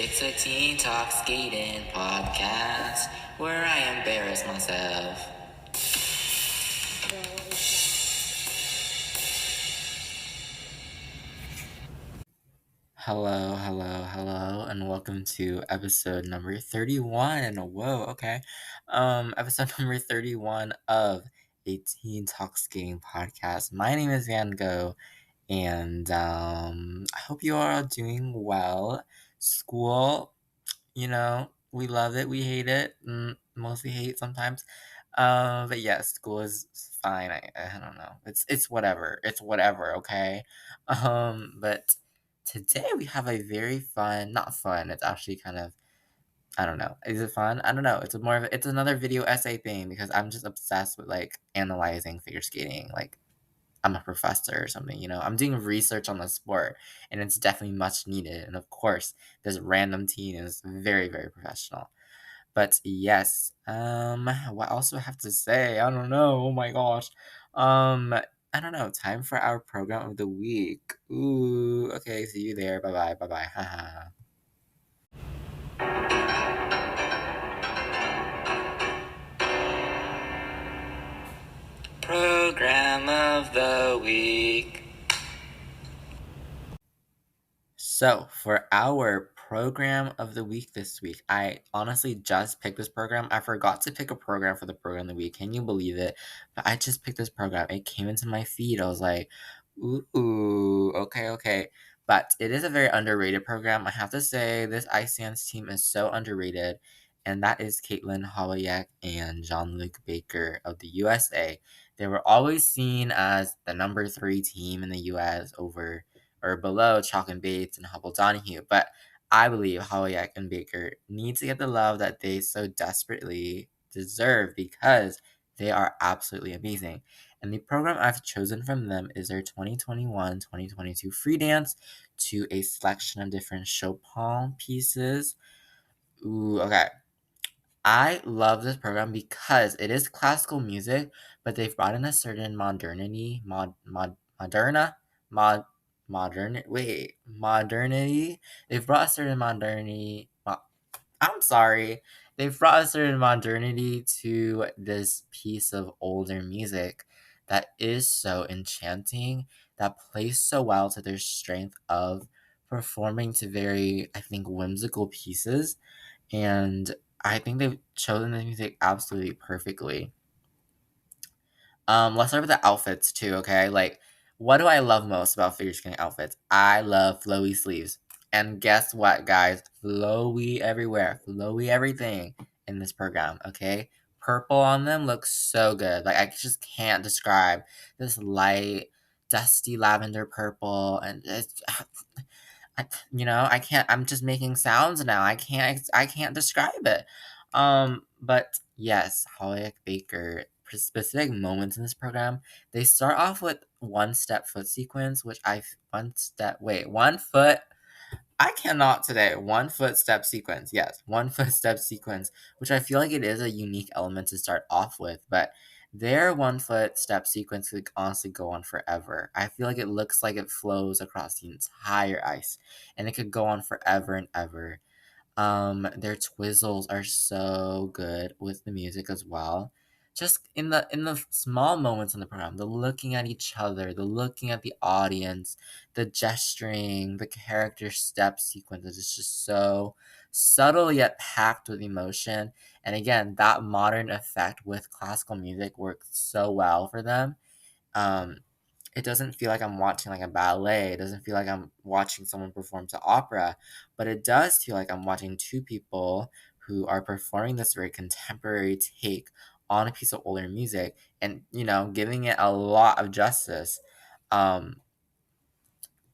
It's a teen talk skating podcast where I embarrass myself. Hello, and welcome to episode number 31. Whoa, okay. Episode number 31 of a Teen Talk Skating podcast. My name is Van Gogh, and I hope you are all doing well. School, we love it, we hate it, mostly hate sometimes. But yes, school is fine. I don't know. It's whatever. Okay. But today we have a very fun, not fun. It's actually kind of, I don't know. Is it fun? I don't know. It's another video essay thing because I'm just obsessed with like analyzing figure skating. Like I'm a professor or something. I'm doing research on the sport and it's definitely much needed. And of course, this random teen is very, very professional. But yes, what else do I have to say? I don't know. Oh my gosh. I don't know. Time for our program of the week. Ooh, okay, see you there. Bye bye. Haha. Program of the week. So, for our program of the week this week, I honestly just picked this program. I forgot to pick a program for the program of the week. Can you believe it? But I just picked this program. It came into my feed. I was like, ooh, okay. But it is a very underrated program. I have to say, this Ice Dance team is so underrated. And that is Caitlin Hawayak and Jean-Luc Baker of the USA. They were always seen as the number 3 team in the US over or below Chalk and Bates and Hubble Donahue, but I believe Hawayak and Baker need to get the love that they so desperately deserve because they are absolutely amazing. And the program I've chosen from them is their 2021-2022 free dance to a selection of different Chopin pieces. Ooh, okay. I love this program because it is classical music, but they've brought in a certain modernity, modernity. They've brought a certain modernity. I'm sorry. They've brought a certain modernity to this piece of older music that is so enchanting, that plays so well to their strength of performing to very, I think, whimsical pieces. And I think they've chosen the music absolutely perfectly. Let's start with the outfits too, okay? Like, what do I love most about figure skating outfits? I love flowy sleeves. And guess what, guys? Flowy everywhere. Flowy everything in this program, okay? Purple on them looks so good. Like, I just can't describe this light, dusty lavender purple. And it's, I can't, I'm just making sounds now. I can't describe it. But yes, Holyoke Baker, specific moments in this program, they start off with one step foot sequence, which one foot, I cannot today. One foot step sequence. Yes, one foot step sequence, which I feel like it is a unique element to start off with, but their one foot step sequence could honestly go on forever. I feel like it looks like it flows across the entire ice, and it could go on forever and ever. Their twizzles are so good with the music as well. Just in the small moments in the program, the looking at each other, the looking at the audience, the gesturing, the character step sequences is just so subtle yet packed with emotion. And again, that modern effect with classical music works so well for them. Um, it doesn't feel like I'm watching like a ballet. It doesn't feel like I'm watching someone perform to opera, but it does feel like I'm watching two people who are performing this very contemporary take on a piece of older music and, giving it a lot of justice. Um,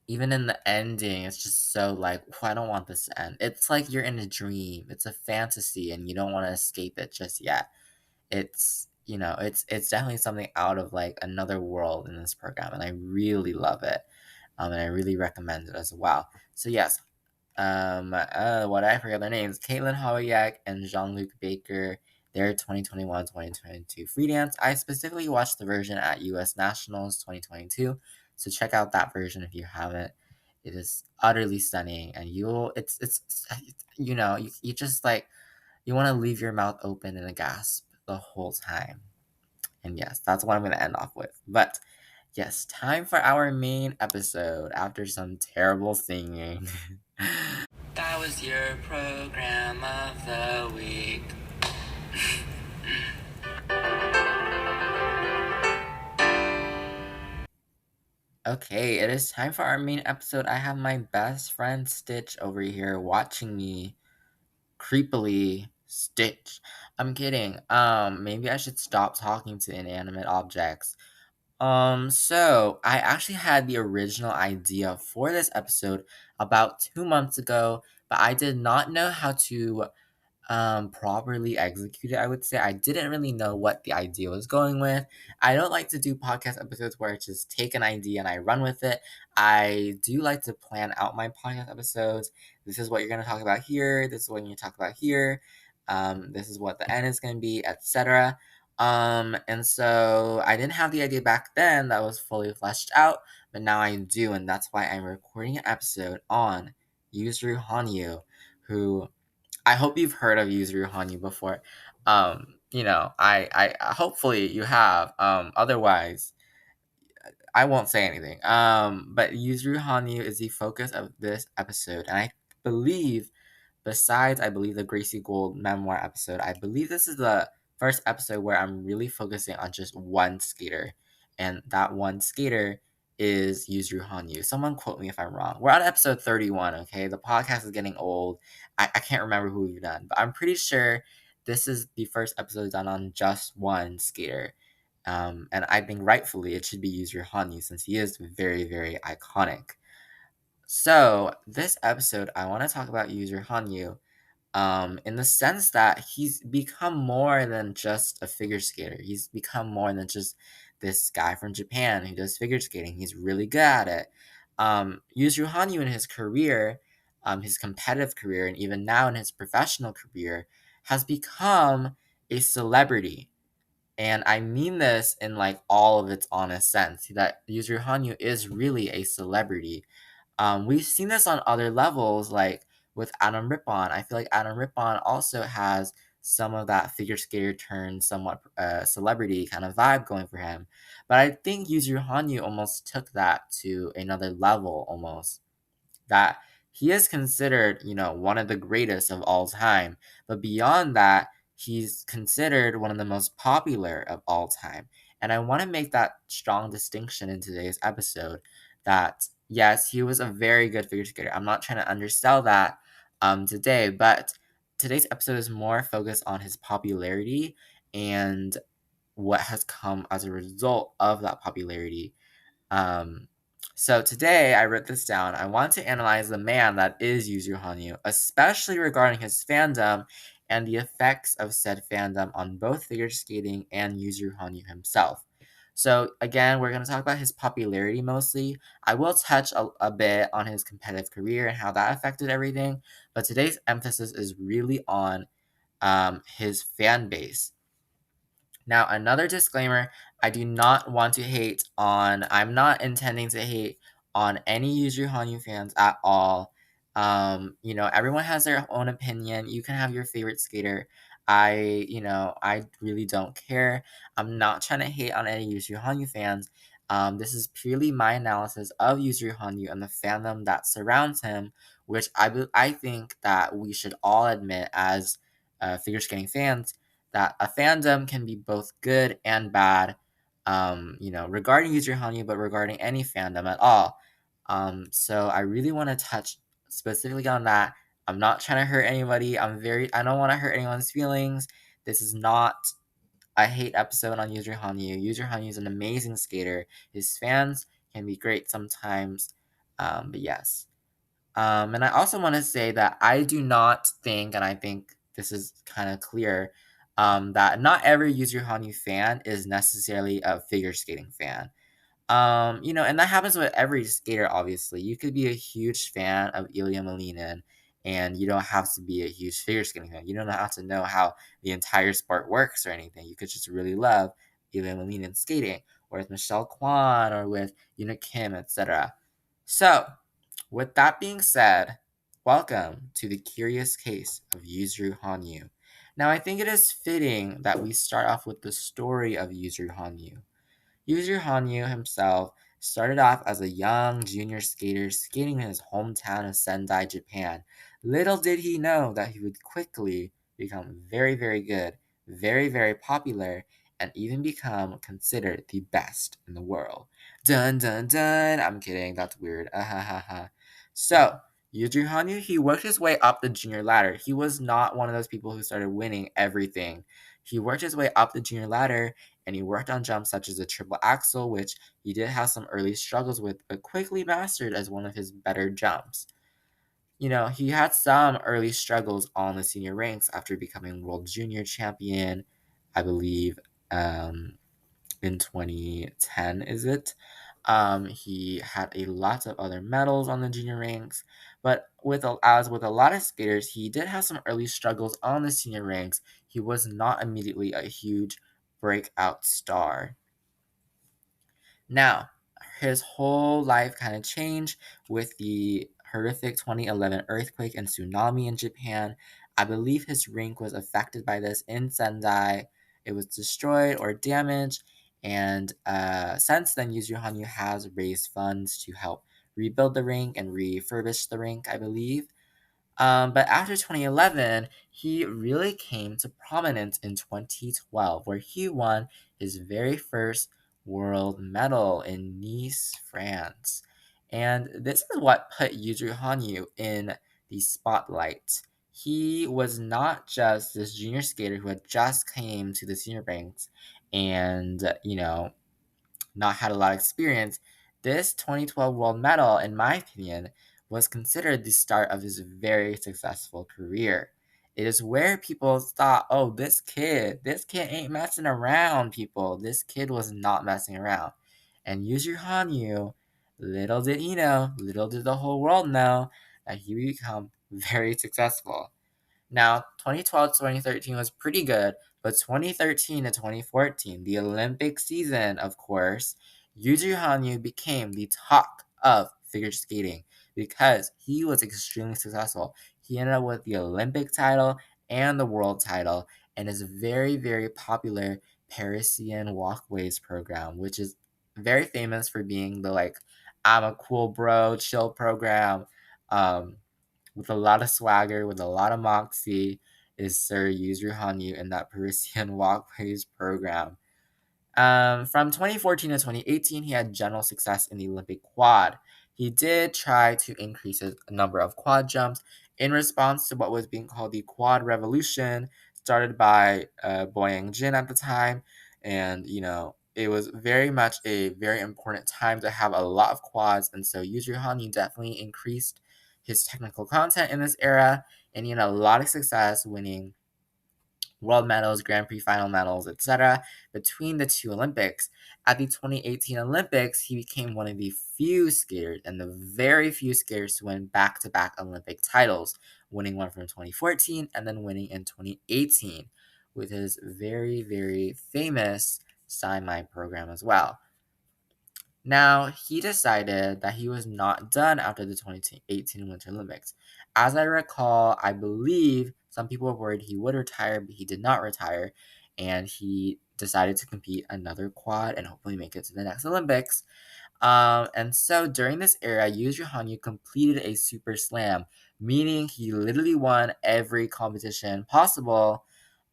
Even in the ending, it's just so like, "Oh, I don't want this to end." It's like you're in a dream. It's a fantasy and you don't want to escape it just yet. It's definitely something out of like another world in this program, and I really love it. And I really recommend it as well. So yes, what I forget their names, Caitlin Hawayak and Jean-Luc Baker. Their 2021-2022 free dance. I specifically watched the version at US Nationals 2022, so check out that version if you haven't. It is utterly stunning, and it's you know, you just like you want to leave your mouth open in a gasp the whole time. And yes, that's what I'm going to end off with. But yes, time for our main episode after some terrible singing. That was your program of the week. Okay, it is time for our main episode. I have my best friend Stitch over here watching me creepily stitch. I'm kidding. Maybe I should stop talking to inanimate objects. So I actually had the original idea for this episode about 2 months ago, but I did not know how to properly executed, I would say. I didn't really know what the idea was going with. I don't like to do podcast episodes where I just take an idea and I run with it. I do like to plan out my podcast episodes. This is what you're going to talk about here. This is what you're going to talk about here. This is what the end is going to be, etc. And so I didn't have the idea back then that was fully fleshed out, but now I do, and that's why I'm recording an episode on Yuzuru Hanyu, who I hope you've heard of Yuzuru Hanyu before. I hopefully you have. Otherwise, I won't say anything. But Yuzuru Hanyu is the focus of this episode, and I believe besides, I believe, the Gracie Gold memoir episode, I believe this is the first episode where I'm really focusing on just one skater. And that one skater is Yuzuru Hanyu. Someone quote me if I'm wrong. We're on episode 31, okay? The podcast is getting old. I can't remember who we've done, but I'm pretty sure this is the first episode done on just one skater. And I think rightfully it should be Yuzuru Hanyu since he is very, very iconic. So, this episode, I want to talk about Yuzuru Hanyu in the sense that he's become more than just a figure skater. He's become more than just this guy from Japan who does figure skating. He's really good at it. Yuzuru Hanyu in his career, his competitive career, and even now in his professional career, has become a celebrity. And I mean this in like all of its honest sense that Yuzuru Hanyu is really a celebrity. We've seen this on other levels, like with Adam Rippon. I feel like Adam Rippon also has some of that figure skater turned somewhat celebrity kind of vibe going for him. But I think Yuzuru Hanyu almost took that to another level almost that he is considered, one of the greatest of all time. But beyond that, he's considered one of the most popular of all time. And I want to make that strong distinction in today's episode that yes, he was a very good figure skater. I'm not trying to undersell that today, but today's episode is more focused on his popularity and what has come as a result of that popularity. um, so today I wrote this down. I want to analyze the man that is Yuzuru Hanyu, especially regarding his fandom and the effects of said fandom on both figure skating and Yuzuru Hanyu himself. So again, we're going to talk about his popularity mostly. I will touch a bit on his competitive career and how that affected everything, but today's emphasis is really on his fan base. Now, another disclaimer, I do not want to hate on, I'm not intending to hate on any Yuzuru Hanyu fans at all. Everyone has their own opinion. You can have your favorite skater. I really don't care. I'm not trying to hate on any Yuzuru Hanyu fans. This is purely my analysis of Yuzuru Hanyu and the fandom that surrounds him, which I think that we should all admit as figure skating fans that a fandom can be both good and bad, regarding Yuzuru Hanyu, but regarding any fandom at all. So I really want to touch specifically on that. I'm not trying to hurt anybody. I don't want to hurt anyone's feelings. This is not a hate episode on Yuzuru Hanyu. Yuzuru Hanyu is an amazing skater. His fans can be great sometimes. But yes. And I also want to say that I do not think, and I think this is kind of clear, that not every Yuzuru Hanyu fan is necessarily a figure skating fan. And that happens with every skater, obviously. You could be a huge fan of Ilya Malinin, and you don't have to be a huge figure skating fan. You don't have to know how the entire sport works or anything. You could just really love Ilya Malinin skating, or with Michelle Kwan, or with Yuna Kim, etc. So, With that being said, welcome to the curious case of Yuzuru Hanyu. Now, I think it is fitting that we start off with the story of Yuzuru Hanyu. Yuzuru Hanyu himself started off as a young junior skater skating in his hometown of Sendai, Japan. Little did he know that he would quickly become very, very good, very, very popular, and even become considered the best in the world. Dun dun dun! I'm kidding, that's weird. So, Yuzuru Hanyu, he worked his way up the junior ladder. He was not one of those people who started winning everything. He worked his way up the junior ladder and he worked on jumps such as the triple axel, which he did have some early struggles with, but quickly mastered as one of his better jumps. He had some early struggles on the senior ranks after becoming world junior champion, I believe, in 2010, is it? He had a lot of other medals on the junior ranks, but as with a lot of skaters, he did have some early struggles on the senior ranks. He was not immediately a huge breakout star. Now, his whole life kind of changed with the horrific 2011 earthquake and tsunami in Japan. I believe his rink was affected by this in Sendai. It was destroyed or damaged, and since then, Yuzuru Hanyu has raised funds to help rebuild the rink and refurbish the rink, I believe. But after 2011, he really came to prominence in 2012, where he won his very first world medal in Nice, France. And this is what put Yuzuru Hanyu in the spotlight. He was not just this junior skater who had just came to the senior ranks and, not had a lot of experience. This 2012 world medal, in my opinion, was considered the start of his very successful career. It is where people thought, oh, this kid ain't messing around, people. This kid was not messing around. And Yuzuru Hanyu, little did he know, little did the whole world know, that he would become very successful. Now, 2012 to 2013 was pretty good, but 2013 to 2014, the Olympic season, of course, Yuzuru Hanyu became the talk of figure skating because he was extremely successful. He ended up with the Olympic title and the world title and his very, very popular Parisian Walkways program, which is very famous for being the I'm a cool bro, chill program. With a lot of swagger, with a lot of moxie, is Sir Yuzuru Hanyu in that Parisian Walkways program. From 2014 to 2018, he had general success in the Olympic quad. He did try to increase his number of quad jumps in response to what was being called the quad revolution, started by Boyang Jin at the time. And, it was very much a very important time to have a lot of quads. And so Yuzuru Hanyu definitely increased his technical content in this era. And he had a lot of success winning world medals, Grand Prix final medals, etc. between the two Olympics. At the 2018 Olympics, he became one of the few skaters and the very few skaters to win back-to-back Olympic titles, winning one from 2014 and then winning in 2018 with his very, very famous Sai program as well. Now, he decided that he was not done after the 2018 Winter Olympics. As I recall, I believe some people were worried he would retire, but he did not retire, and he decided to compete another quad and hopefully make it to the next Olympics. And so during this era, Yuzuru Hanyu completed a super slam, meaning he literally won every competition possible.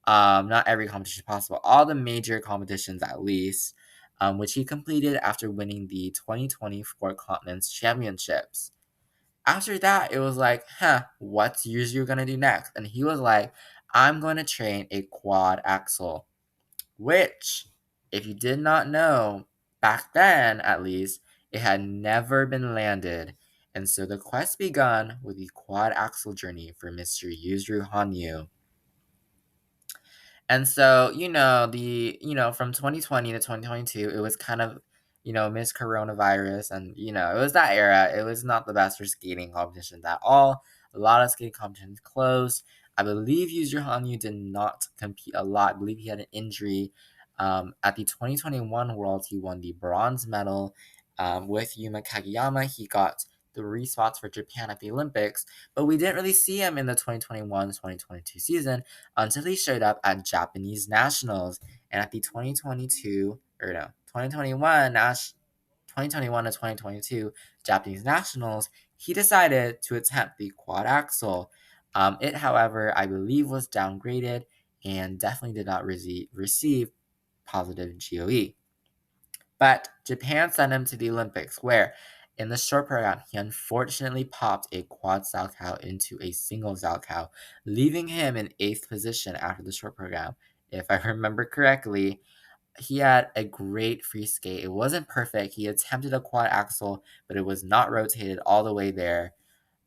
Not every competition possible, all the major competitions at least, which he completed after winning the 2024 Continents Championships. After that, it was like, what's Yuzuru gonna do next? And he was like, I'm going to train a quad axel, which, if you did not know, back then at least, it had never been landed. And so the quest begun with the quad axel journey for Mr. Yuzuru Hanyu. And so, from 2020 to 2022, it was kind of, Miss Coronavirus. And, it was that era. It was not the best for skating competitions at all. A lot of skating competitions closed. I believe Yuzuru Hanyu did not compete a lot. I believe he had an injury. At the 2021 Worlds, he won the bronze medal. With Yuma Kageyama, he got 3 spots for Japan at the Olympics, but we didn't really see him in the 2021-2022 season until he showed up at Japanese Nationals. And at the 2021 to 2022 Japanese Nationals, he decided to attempt the quad axel. It, however, I believe was downgraded and definitely did not receive positive GOE. But Japan sent him to the Olympics, where in the short program, he unfortunately popped a quad Salchow into a single Salchow, leaving him in 8th position after the short program. If I remember correctly, he had a great free skate. It wasn't perfect. He attempted a quad axel, but it was not rotated all the way there.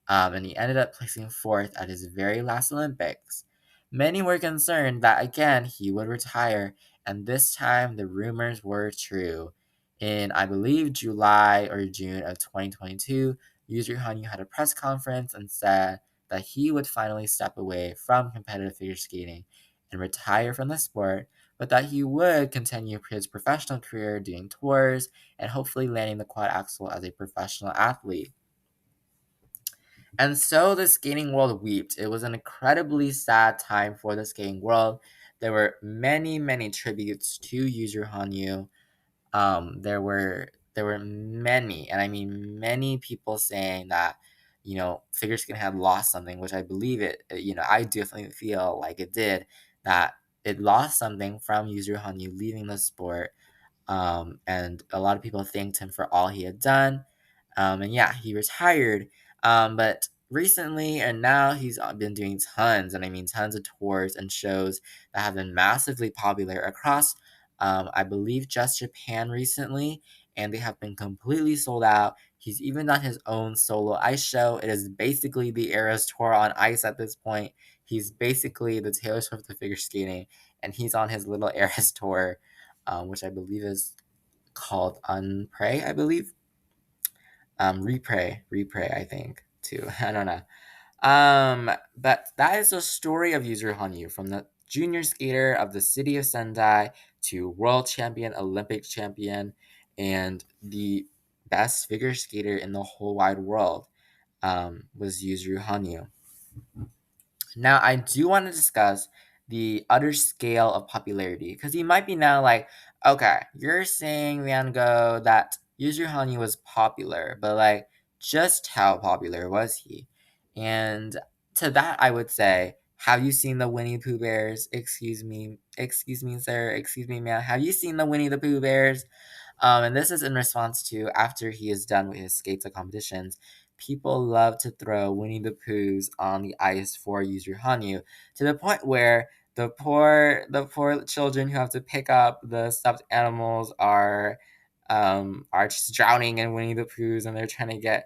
And he ended up placing 4th at his very last Olympics. Many were concerned that again he would retire, and this time the rumors were true. In, I believe, July or June of 2022, Yuzuru Hanyu had a press conference and said that he would finally step away from competitive figure skating and retire from the sport, but that he would continue his professional career doing tours and hopefully landing the quad axel as a professional athlete. And so the skating world wept. It was an incredibly sad time for the skating world. There were many, many tributes to Yuzuru Hanyu. There were many, and I mean many people saying that, figure skating had lost something, which I believe it. I definitely feel like it did. That it lost something from Yuzuru Hanyu leaving the sport. And a lot of people thanked him for all he had done. And yeah, he retired. But recently and now he's been doing tons, and I mean tons of tours and shows that have been massively popular across, I believe, just Japan recently, and they have been completely sold out. He's even done his own solo ice show. It is basically the Eras Tour on ice at this point. He's basically the Taylor Swift of figure skating, and he's on his little Eras Tour, which I believe is called Unpray, I believe. Repray, I think, too. I don't know. But that is the story of Yuzuru Hanyu, from the junior skater of the city of Sendai to world champion, Olympic champion, and the best figure skater in the whole wide world, was Yuzuru Hanyu. Now, I do want to discuss the utter scale of popularity, because you might be now like, okay, you're saying, Liango, that Yuzuru Hanyu was popular, but like, just how popular was he? And to that, I would say, have you seen the Winnie the Pooh Bears? Excuse me, sir, excuse me, ma'am. Have you seen the Winnie the Pooh Bears? And this is in response to, after he is done with his skates at competitions, people love to throw Winnie the Poohs on the ice for Yuzuru Hanyu, to the point where the poor children who have to pick up the stuffed animals are just drowning in Winnie the Poohs, and they're trying to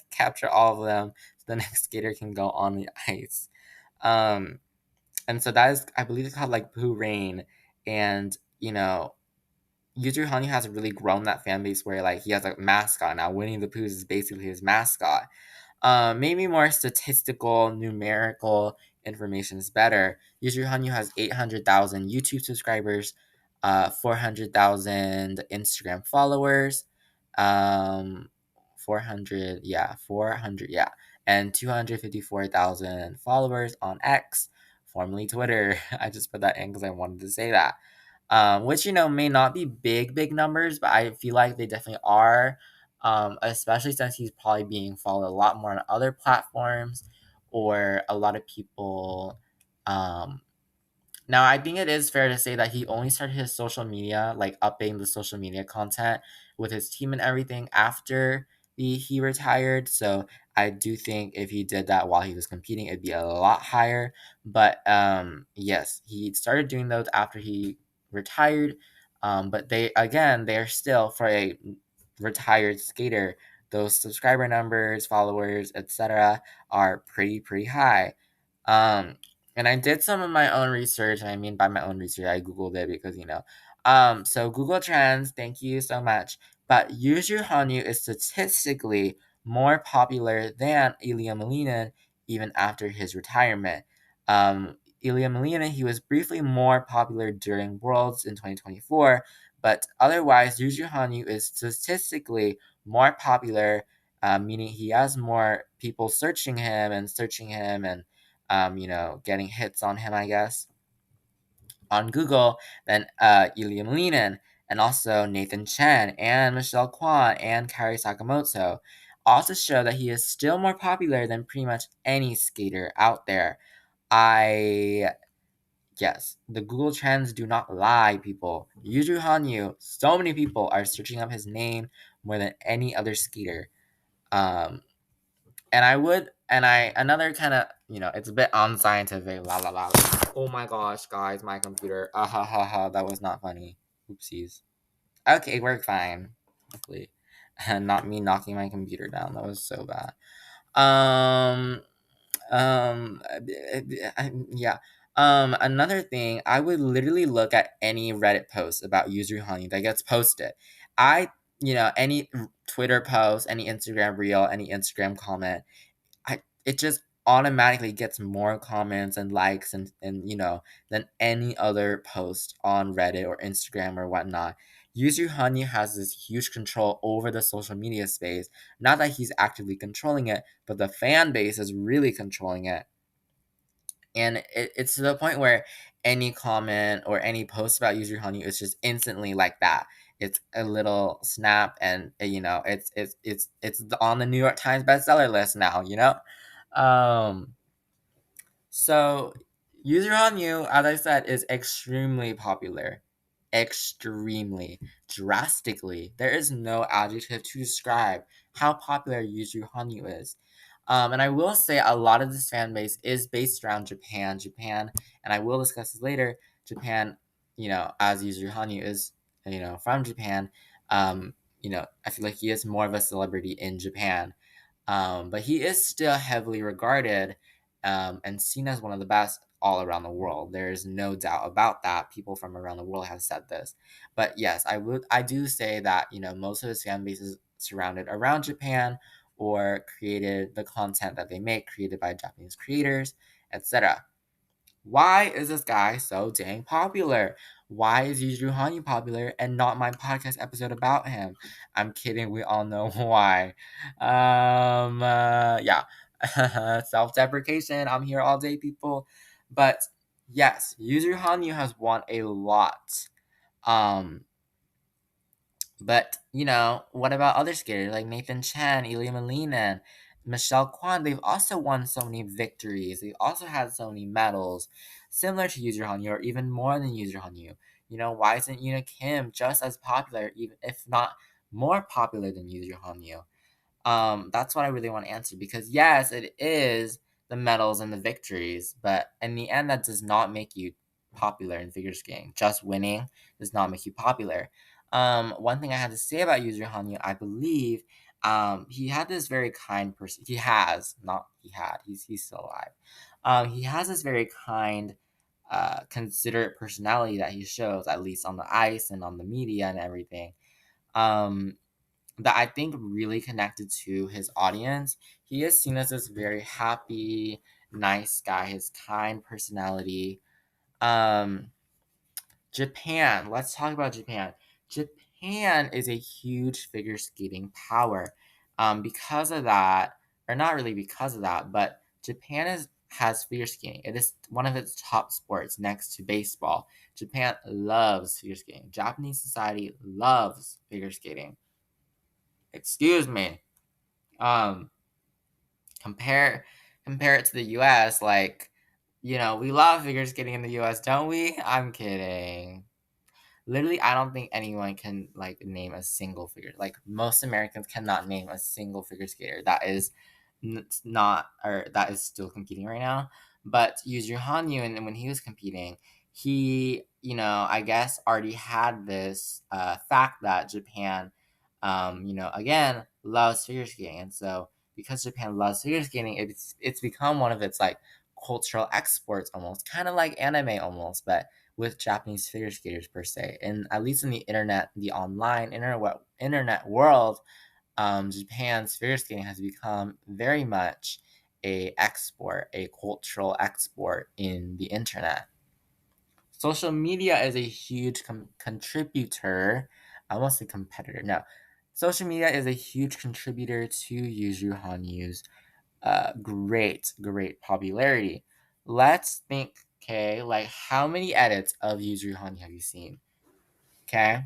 capture all of them so the next skater can go on the ice. And so that is, I believe it's called like Pooh Rain, and Yuzuru Hanyu has really grown that fan base where like he has a mascot now. Winnie the Pooh is basically his mascot. Maybe more statistical, numerical information is better. Yuzuru Hanyu has 800,000 YouTube subscribers, 400,000 Instagram followers, 400, yeah, and 254,000 followers on X, formerly Twitter. I just put that in because I wanted to say that. Which may not be big numbers, but I feel like they definitely are, especially since he's probably being followed a lot more on other platforms, or a lot of people. Now, I think it is fair to say that he only started his social media, like upping the social media content with his team and everything, after he retired. So I do think if he did that while he was competing, it'd be a lot higher. But yes, he started doing those after he retired. But they're still, for a retired skater, those subscriber numbers, followers, etc., are pretty high. And I did some of my own research, and I mean by my own research, I googled it because so Google Trends, thank you so much. But Yuzuru Hanyu is statistically more popular than Ilya Malinin even after his retirement. Ilya Malinin, he was briefly more popular during Worlds in 2024, But otherwise, Yuzuru Hanyu is statistically more popular, meaning he has more people searching him and getting hits on him, I guess, on Google than Ilya Malinin and also Nathan Chen and Michelle Kwan and Kari Sakamoto. Also show that he is still more popular than pretty much any skater out there. Yes, the Google Trends do not lie, people. Yuzuru Hanyu, so many people are searching up his name more than any other skater. Um, another kind of, it's a bit unscientific, la la la. Oh my gosh, guys, my computer. Ah ha ha ha, that was not funny. Oopsies. Okay, we're fine. Hopefully. And not me knocking my computer down. That was so bad. Um, um, yeah. Another thing, I would literally look at any Reddit post about Yuzuru Hanyu that gets posted. Any Twitter post, any Instagram reel, any Instagram comment, it just automatically gets more comments and likes than any other post on Reddit or Instagram or whatnot. Yuzuru Hanyu has this huge control over the social media space. Not that he's actively controlling it, but the fan base is really controlling it. And it's to the point where any comment or any post about Yuzuru Hanyu is just instantly like that. It's a little snap, and it's on the New York Times bestseller list now. Um, so Yuzuru Hanyu, as I said, is extremely popular. Extremely. Drastically. There is no adjective to describe how popular Yuzuru Hanyu is. And I will say a lot of this fan base is based around Japan. And I will discuss this later, Japan, as Yuzuru Hanyu is, from Japan, I feel like he is more of a celebrity in Japan. But he is still heavily regarded and seen as one of the best all around the world. There is no doubt about that. People from around the world have said this. But yes, I do say that, most of his fan base is surrounded around Japan or created the content that they make, created by Japanese creators, etc. Why is this guy so dang popular? Why is Yuzuru Hanyu popular and not my podcast episode about him? I'm kidding. We all know why. Yeah. Self-deprecation. I'm here all day, people. But yes, Yuzuru Hanyu has won a lot. But, what about other skaters like Nathan Chen, Ilya Malinin, Michelle Kwan? They've also won so many victories. They've also had so many medals, similar to Yuzuru Hanyu, or even more than Yuzuru Hanyu. Why isn't Yuna Kim just as popular, even if not more popular than Yuzuru Hanyu? That's what I really want to answer, because yes, it is the medals and the victories, but in the end, that does not make you popular in figure skating. Just winning does not make you popular. One thing I had to say about Yuzuru Hanyu, I believe, he had this very kind person. He has, not he had. He's still alive. He has this very kind, considerate personality that he shows, at least on the ice and on the media and everything. That I think really connected to his audience. He is seen as this very happy, nice guy, his kind personality. Japan. Let's talk about Japan. Japan is a huge figure skating power. Because of that, or not really because of that, but Japan has figure skating. It is one of its top sports next to baseball. Japan loves figure skating. Japanese society loves figure skating. Excuse me. Um, compare it to the US, like, we love figure skating in the US, don't we? I'm kidding. Literally, I don't think anyone can like name a single figure. Like, most Americans cannot name a single figure skater that is not, or that is still competing right now. But Yuzuru Hanyu, and when he was competing, he, I guess already had this fact that Japan, again, loves figure skating, and so because Japan loves figure skating, it's become one of its like cultural exports, almost kind of like anime, almost, but with Japanese figure skaters per se. And at least in the internet, the online internet world, Japan's figure skating has become very much a cultural export in the internet. social media is a huge contributor. I won't say competitor. No, social media is a huge contributor to Yuzuru Hanyu's great popularity. Let's think. Okay, like how many edits of Yuzuru Hanyu have you seen? Okay.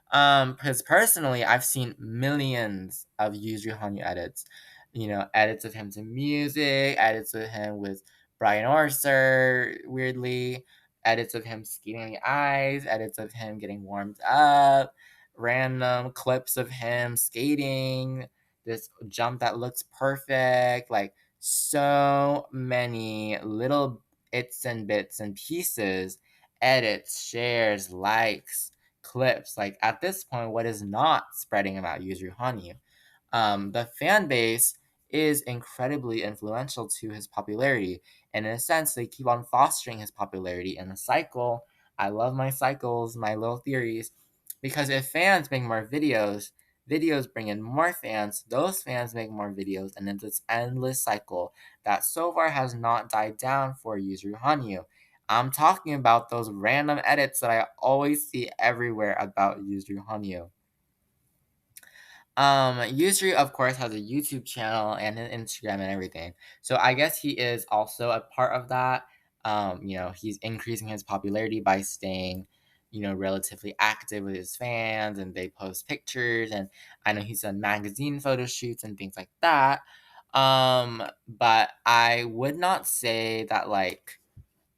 Because personally, I've seen millions of Yuzuru Hanyu edits. You know, edits of him to music, edits of him with Brian Orser, weirdly, edits of him skating on the ice, edits of him getting warmed up, random clips of him skating, this jump that looks perfect, like so many little bits and bits and pieces, edits, shares, likes, clips. Like at this point, what is not spreading about Yuzuru Hanyu? The fan base is incredibly influential to his popularity. And in a sense, they keep on fostering his popularity in a cycle. I love my cycles, my little theories, because if fans make more videos, videos bring in more fans, those fans make more videos, and it's this endless cycle that so far has not died down for Yuzuru Hanyu. I'm talking about those random edits that I always see everywhere about Yuzuru Hanyu. Yusri, of course, has a YouTube channel and an Instagram and everything. So I guess he is also a part of that. You know, he's increasing his popularity by staying, you know, relatively active with his fans, and they post pictures, and I know he's done magazine photo shoots and things like that. But I would not say that like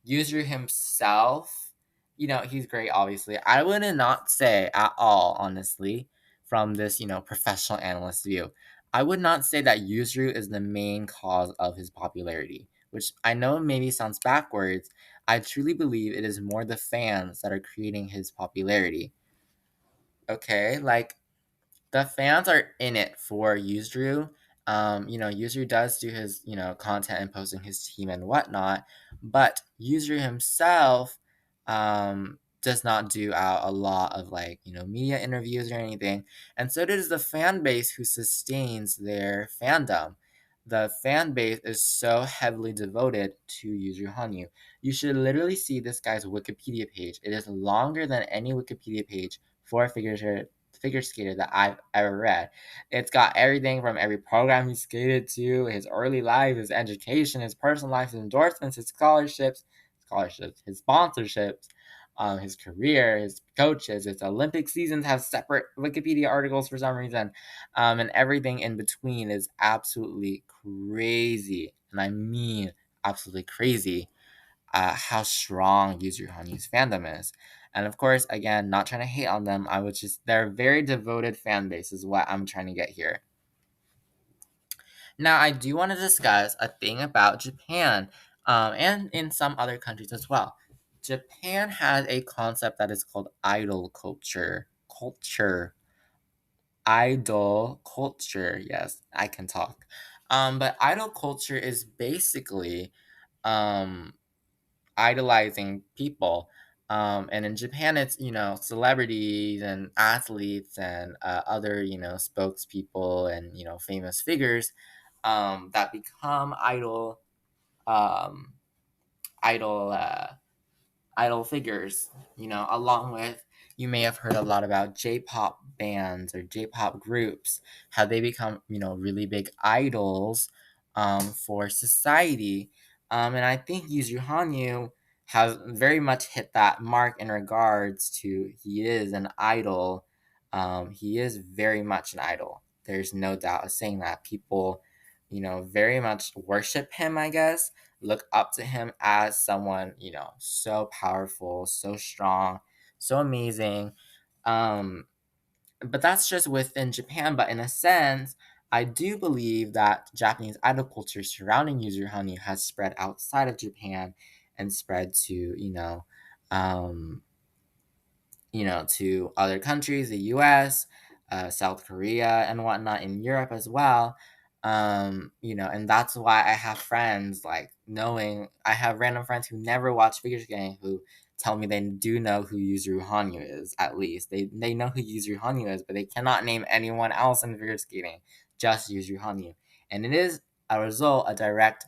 User himself, you know, he's great, obviously. I would not say at all, honestly, from this, you know, professional analyst view, I would not say that Yuzuru is the main cause of his popularity, which I know maybe sounds backwards. I truly believe it is more the fans that are creating his popularity. Okay, like the fans are in it for Yuzuru. You know, Yuzuru does do his, you know, content and posting his team and whatnot, but Yuzuru himself does not do out a lot of like, you know, media interviews or anything. And so does the fan base who sustains their fandom. The fan base is so heavily devoted to Yuzuru Hanyu. You should literally see this guy's Wikipedia page. It is longer than any Wikipedia page for figure skater that I've ever read. It's got everything from every program he skated to, his early life, his education, his personal life, his endorsements, his scholarships, his sponsorships, his career, his coaches, his Olympic seasons have separate Wikipedia articles for some reason, and everything in between is absolutely crazy, and I mean absolutely crazy. How strong Yuzuru Hanyu's fandom is. And of course, again, not trying to hate on them, I was just, they're a very devoted fan base, is what I'm trying to get here. Now, I do want to discuss a thing about Japan, and in some other countries as well. Japan has a concept that is called idol culture. Idol culture. Yes, I can talk. But idol culture is basically, um, idolizing people. And in Japan, it's, you know, celebrities and athletes and other, you know, spokespeople and, you know, famous figures that become um, idol idol figures, you know, along with, you may have heard a lot about J-pop bands or J-pop groups, how they become, you know, really big idols for society. And I think Yuzuru Hanyu has very much hit that mark in regards to he is an idol. He is very much an idol. There's no doubt of saying that. People, you know, very much worship him, I guess, look up to him as someone, you know, so powerful, so strong, so amazing. Um, but that's just within Japan. But in a sense, I do believe that Japanese idol culture surrounding Yuzuru Hanyu has spread outside of Japan and spread to, um, to other countries, the U.S., South Korea, and whatnot in Europe as well. And that's why I have friends like knowing I have random friends who never watch figure skating who tell me they do know who Yuzuru Hanyu is. At least they know who Yuzuru Hanyu is, but they cannot name anyone else in figure skating, just Yuzuru Hanyu, and it is a result, a direct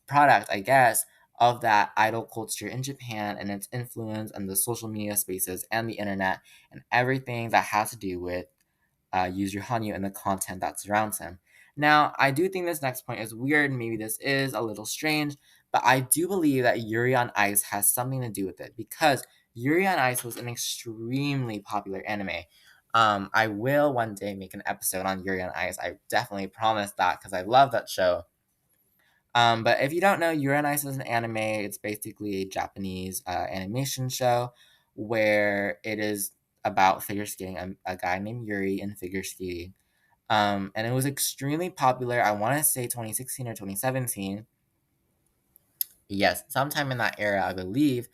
product, I guess, of that idol culture in Japan and its influence on the social media spaces and the internet and everything that has to do with Yuzuru Hanyu and the content that surrounds him. Now, I do think this next point is weird. Maybe this is a little strange, but I do believe that Yuri on Ice has something to do with it because Yuri on Ice was an extremely popular anime. I will one day make an episode on Yuri on Ice. I definitely promise that because I love that show. But if you don't know, Yuri on Ice is an anime. It's basically a Japanese animation show where it is about figure skating. A guy named Yuri in figure skating. And it was extremely popular. I want to say 2016 or 2017. Yes, sometime in that era, I believe.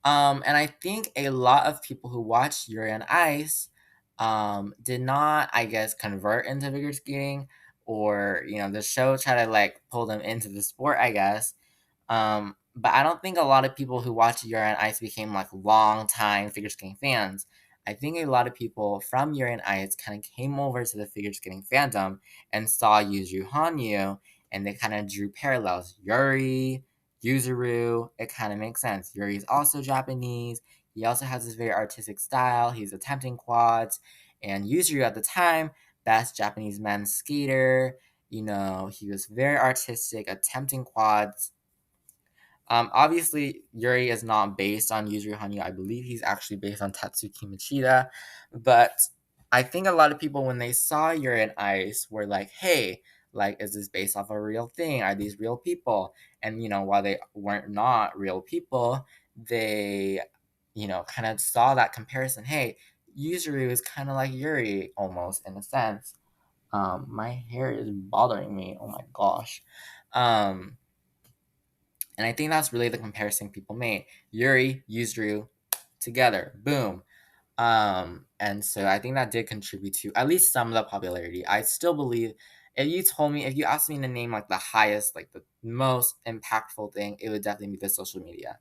And I think a lot of people who watched Yuri on Ice did not, I guess, convert into figure skating, or the show tried to like pull them into the sport, I guess. But I don't think a lot of people who watch Yuri on Ice became like long time figure skating fans. I think a lot of people from Yuri on Ice kind of came over to the figure skating fandom and saw Yuzuru Hanyu, and they kind of drew parallels. Yuri, Yuzuru, it kind of makes sense. Yuri is also Japanese. He also has this very artistic style. He's attempting quads, and Yuzuru at the time, best Japanese men's skater. He was very artistic, attempting quads. Obviously, Yuri is not based on Yuzuru Hanyu. I believe he's actually based on Tatsuki Machida. But I think a lot of people, when they saw Yuri and Ice, were like, hey, like, is this based off a real thing? Are these real people? And, while they weren't not real people, they, kind of saw that comparison. Hey, Yuzuru is kind of like Yuri almost in a sense. My hair is bothering me. Oh my gosh. And I think that's really the comparison people made. Yuri, Yuzuru, together, boom. And so I think that did contribute to at least some of the popularity. I still believe if you asked me to name like the highest, like the most impactful thing, it would definitely be the social media.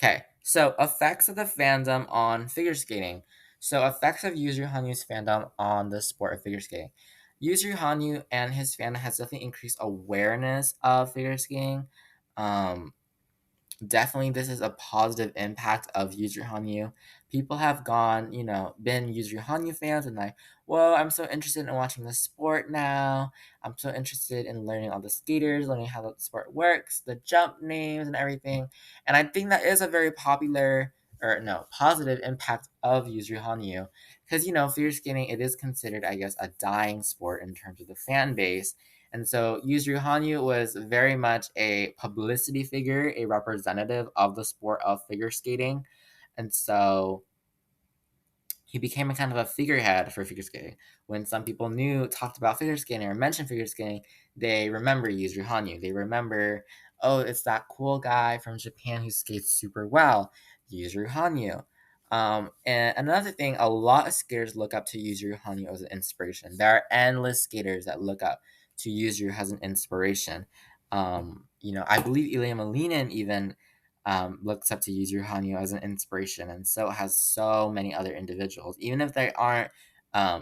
Okay, so effects of the fandom on figure skating. So effects of Yuzuru Hanyu's fandom on the sport of figure skating. Yuzuru Hanyu and his fandom has definitely increased awareness of figure skating. Um, Definitely this is a positive impact of Yuzuru Hanyu. People have been Yuzuru Hanyu fans and like, whoa, I'm so interested in watching the sport now. I'm so interested in learning all the skaters, learning how the sport works, the jump names and everything. And I think that is a very positive impact of Yuzuru Hanyu. Because, figure skating, it is considered, I guess, a dying sport in terms of the fan base. And so Yuzuru Hanyu was very much a publicity figure, a representative of the sport of figure skating. And so he became a kind of a figurehead for figure skating. When some people talked about figure skating or mentioned figure skating, they remember Yuzuru Hanyu. They remember, oh, it's that cool guy from Japan who skates super well, Yuzuru Hanyu. And another thing, a lot of skaters look up to Yuzuru Hanyu as an inspiration. There are endless skaters that look up to Yuzuru as an inspiration. I believe Ilya Malinin even looks up to Yuzuru Hanyu as an inspiration, and so has so many other individuals, even if they aren't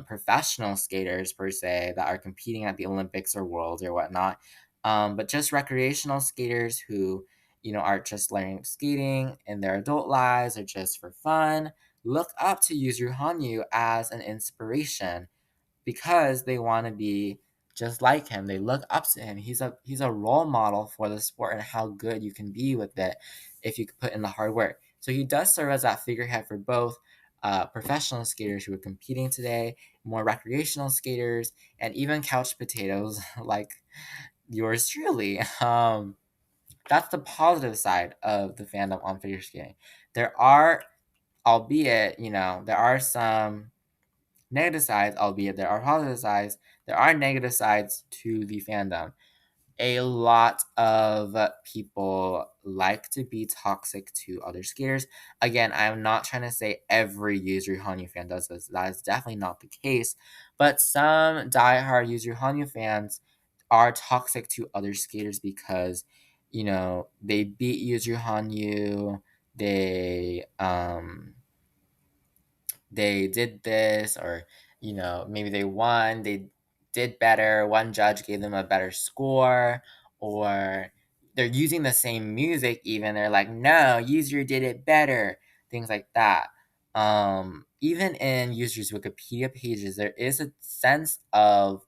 professional skaters per se that are competing at the Olympics or Worlds or whatnot, but just recreational skaters who are just learning skating in their adult lives or just for fun, look up to Yuzuru Hanyu as an inspiration because they want to be just like him. They look up to him. He's a role model for the sport and how good you can be with it if you put in the hard work. So he does serve as that figurehead for both professional skaters who are competing today, more recreational skaters, and even couch potatoes like yours truly. That's the positive side of the fandom on figure skating. There are, albeit, there are some negative sides, albeit there are positive sides. There are negative sides to the fandom. A lot of people like to be toxic to other skaters. Again, I'm not trying to say every Yuzuru Hanyu fan does this. That is definitely not the case. But some diehard Yuzuru Hanyu fans are toxic to other skaters because, they beat Yuzuru Hanyu. They did this, or maybe they won, they did better, one judge gave them a better score, or they're using the same music even. They're like, no, User did it better. Things like that. Even in User's Wikipedia pages, there is a sense of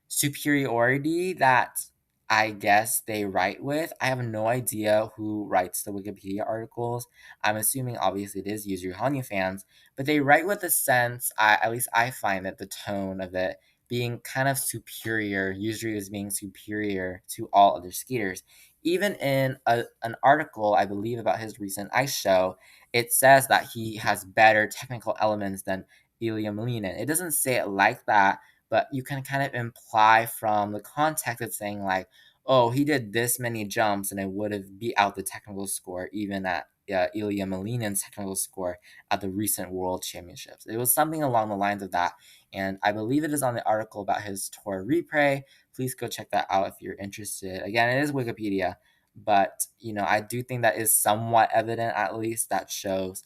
superiority that I guess they write with. I have no idea who writes the Wikipedia articles. I'm assuming obviously it is Yuzuru Hanyu fans, but they write with a sense, at least I find that the tone of it being kind of superior. Yuzuru is being superior to all other skaters. Even in an article, I believe, about his recent ice show, it says that he has better technical elements than Ilya Malinin. It doesn't say it like that, but you can kind of imply from the context of saying like, oh, he did this many jumps and it would have beat out the technical score even at Ilya Malinin's technical score at the recent World Championships. It was something along the lines of that, and I believe it is on the article about his tour repre. Please go check that out if you're interested. Again, it is Wikipedia, but I do think that is somewhat evident, at least that shows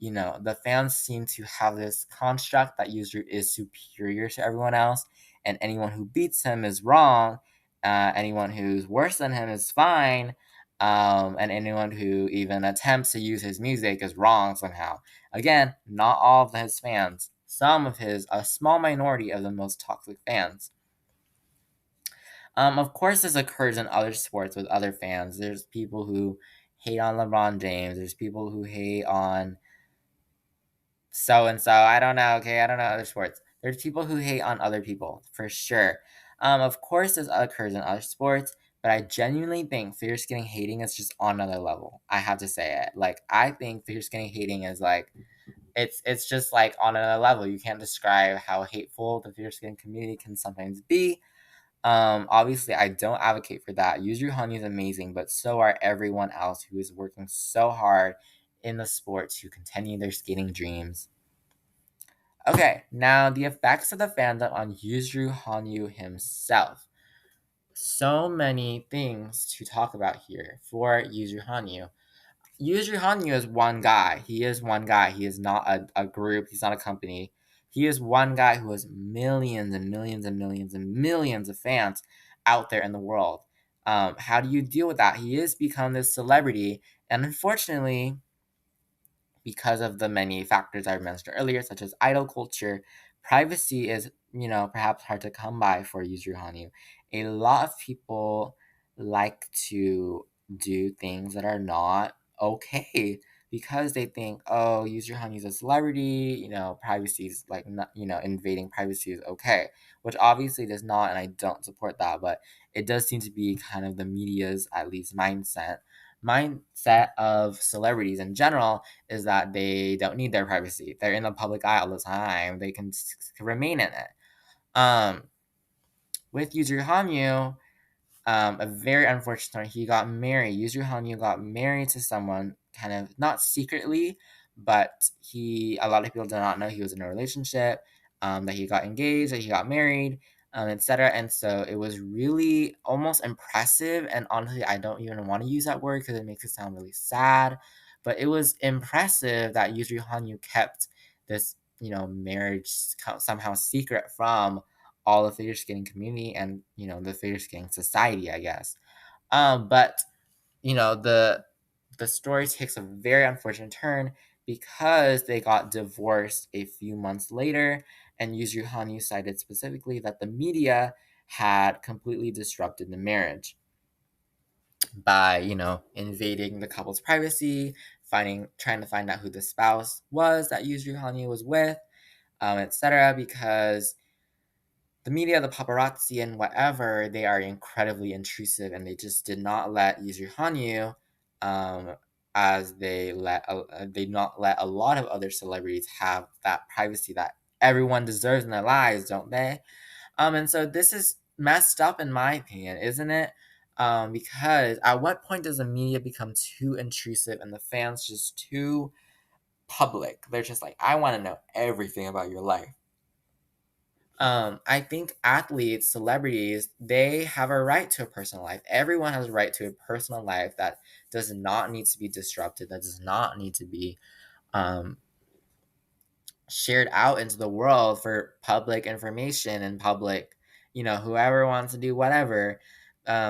the fans seem to have this construct that Yuzuru is superior to everyone else, and anyone who beats him is wrong. Anyone who's worse than him is fine, and anyone who even attempts to use his music is wrong somehow. Again, not all of his fans. A small minority of the most toxic fans. Of course, this occurs in other sports with other fans. There's people who hate on LeBron James. There's people who hate on so and so. I don't know. Okay, I don't know other sports. There's people who hate on other people for sure. Of course, this occurs in other sports, but I genuinely think figure skating hating is just on another level. I have to say it. Like I think figure skating hating is like it's just like on another level. You can't describe how hateful the figure skating community can sometimes be. Obviously, I don't advocate for that. Yuzuru Hanyu is amazing, but so are everyone else who is working so hard in the sport to continue their skating dreams. Okay, now the effects of the fandom on Yuzuru Hanyu himself. So many things to talk about here for Yuzuru Hanyu. Yuzuru Hanyu is one guy. He is one guy. He is not a group. He's not a company. He is one guy who has millions and millions and millions and millions of fans out there in the world. How do you deal with that? He has become this celebrity, and unfortunately, because of the many factors I mentioned earlier, such as idol culture, privacy is, perhaps hard to come by for Yuzuru Hanyu. A lot of people like to do things that are not okay because they think, oh, Yuzuru Hanyu is a celebrity, privacy is like, not, invading privacy is okay, which obviously does not, and I don't support that, but it does seem to be kind of the media's, at least, mindset of celebrities in general is that they don't need their privacy. They're in the public eye all the time. They can remain in it. With Yuzuru Hanyu, a very unfortunate story. He got married. Yuzuru Hanyu got married to someone kind of not secretly, but a lot of people did not know he was in a relationship, that he got engaged, that he got married, etc. And so it was really almost impressive. And honestly, I don't even want to use that word because it makes it sound really sad. But it was impressive that Yuzuru Hanyu kept this, marriage somehow secret from all the figure skating community and the figure skating society, I guess. But the story takes a very unfortunate turn because they got divorced a few months later, and Yuzuru Hanyu cited specifically that the media had completely disrupted the marriage by invading the couple's privacy, trying to find out who the spouse was that Yuzuru Hanyu was with, etc. Because the media, the paparazzi, and whatever, they are incredibly intrusive, and they just did not let Yuzuru Hanyu, as they not let a lot of other celebrities have that privacy that everyone deserves in their lives, don't they? And so this is messed up in my opinion, isn't it? Because at what point does the media become too intrusive and the fans just too public? They're just like, I want to know everything about your life. I think athletes, celebrities, they have a right to a personal life. Everyone has a right to a personal life that does not need to be disrupted, that does not need to be shared out into the world for public information and public, whoever wants to do whatever.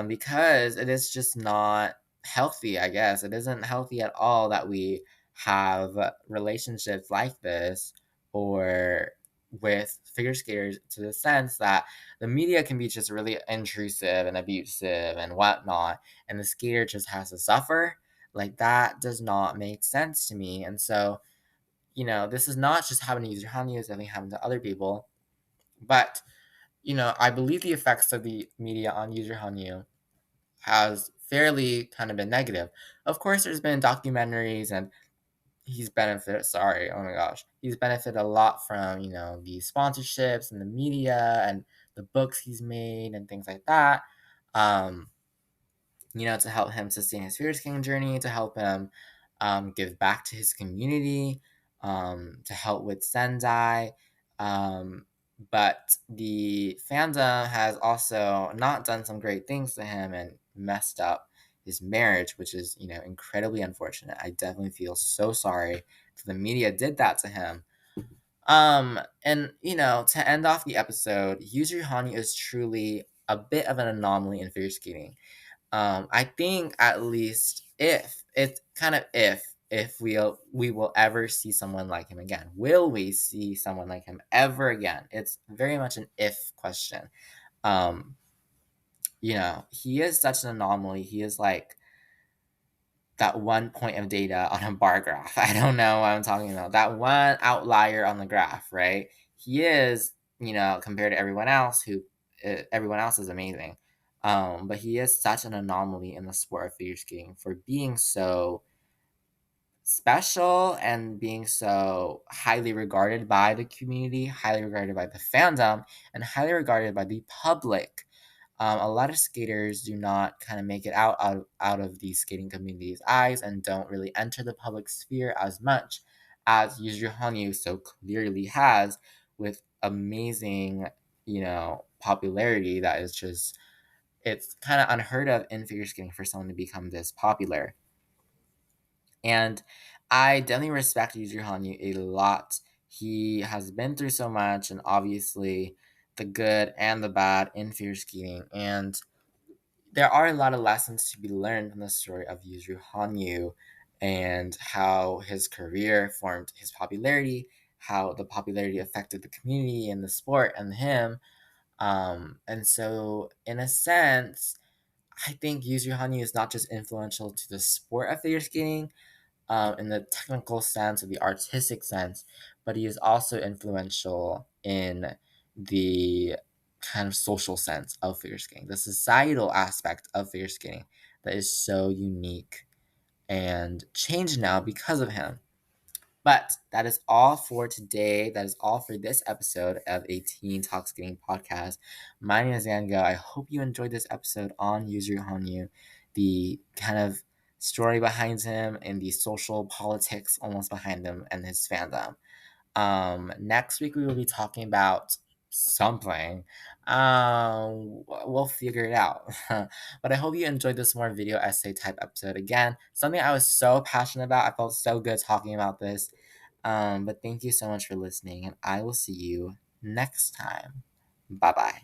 because it is just not healthy, I guess. It isn't healthy at all that we have relationships like this or with figure skaters, to the sense that the media can be just really intrusive and abusive and whatnot, and the skater just has to suffer. Like, that does not make sense to me. And so, this is not just happening to Yuzuru Hanyu, it's definitely happening to other people. But, I believe the effects of the media on Yuzuru Hanyu has fairly kind of been negative. Of course, there's been documentaries and he's benefited. Sorry, oh my gosh, he's benefited a lot from the sponsorships and the media and the books he's made and things like that. Um, to help him sustain his figure skating journey, to help him give back to his community, to help with Sendai. Um, but the fandom has also not done some great things to him and messed up his marriage, which is, incredibly unfortunate. I definitely feel so sorry that the media did that to him. And to end off the episode, Yuzuru Hanyu is truly a bit of an anomaly in figure skating. I think at least if we will ever see someone like him again. Will we see someone like him ever again? It's very much an if question. Um, he is such an anomaly. He is like that one point of data on a bar graph. I don't know what I'm talking about. That one outlier on the graph, right? He is, compared to everyone else everyone else is amazing. But he is such an anomaly in the sport of figure skating for being so special and being so highly regarded by the community, highly regarded by the fandom, and highly regarded by the public. A lot of skaters do not kind of make it out of the skating community's eyes and don't really enter the public sphere as much as Yuzuru Hanyu so clearly has, with amazing, popularity that is just, it's kind of unheard of in figure skating for someone to become this popular. And I definitely respect Yuzuru Hanyu a lot. He has been through so much, and obviously the good and the bad in figure skating. And there are a lot of lessons to be learned from the story of Yuzuru Hanyu and how his career formed his popularity, how the popularity affected the community and the sport and him. And so, in a sense, I think Yuzuru Hanyu is not just influential to the sport of figure skating, in the technical sense or the artistic sense, but he is also influential in the kind of social sense of figure skating, the societal aspect of figure skating that is so unique and changed now because of him. But that is all for today. That is all for this episode of a Teen Talk Skating podcast. My name is Yango. I hope you enjoyed this episode on Yuzuru Hanyu, the kind of story behind him and the social politics almost behind him and his fandom. Next week we will be talking about something. We'll figure it out. But I hope you enjoyed this more video essay type episode. Again, something I was so passionate about. I felt so good talking about this. But thank you so much for listening, and I will see you next time. Bye bye.